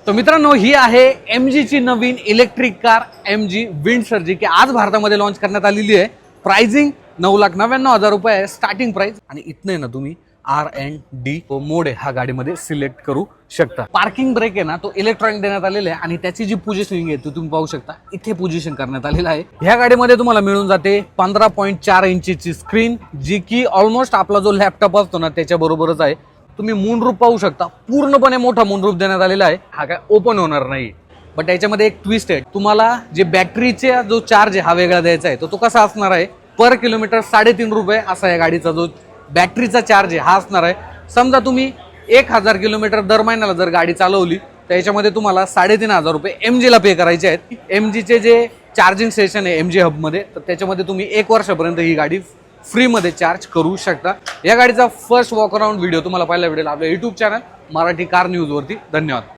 तो मित्रांनो, ही आहे MG ची नवीन इलेक्ट्रिक कार MG विंडसर, जी की आज भारतामध्ये लॉन्च करण्यात आलेली आहे. प्राइसिंग 9,99,000 रुपये आहे स्टार्टिंग प्राइस. आणि इथने ना तुम्ही R&D मोड आहे हा गाडीमध्ये सिलेक्ट करू शकता. पार्किंग ब्रेक आहे ना तो इलेक्ट्रॉनिक देण्यात आलेला आहे आणि त्याची जी पोझिशनिंग आहे तुम्ही पाहू शकता इथे पोझिशन करण्यात आलेलं आहे. ह्या गाडीमध्ये तुम्हाला मिळून जाते 15.4 इंचीची स्क्रीन, जी की ऑलमोस्ट आपला जो लॅपटॉप असतो ना त्याच्या बरोबरच आहे. तुम्ही मूनरूफ पाहू शकता, पूर्णपणे मोठा मूनरूफ देण्यात आलेला आहे. हा काय ओपन होणार नाही, बट याच्यामध्ये एक ट्विस्ट आहे. तुम्हाला जे बॅटरीचा जो चार्ज आहे हा वेगळा द्यायचा आहे. तो कसा असणार आहे, पर किलोमीटर 3.5 रुपये असा या गाडीचा जो बॅटरीचा चार्ज आहे हा असणार आहे. समजा तुम्ही 1000 किलोमीटर दर महिन्याला जर गाडी चालवली तर याच्यामध्ये तुम्हाला 3,500 रुपये MG ला पे करायचे आहेत. MG चे जे चार्जिंग स्टेशन आहे MG हब मध्ये, तर त्याच्यामध्ये तुम्ही 1 वर्षापर्यंत ही गाडी फ्री मध्ये चार्ज करू शकता. या गाडीचा फर्स्ट वॉक अराउंड व्हिडिओ तुम्हाला पाहायला भेटेल आपल्या YouTube channel Marathi car news वरती. धन्यवाद.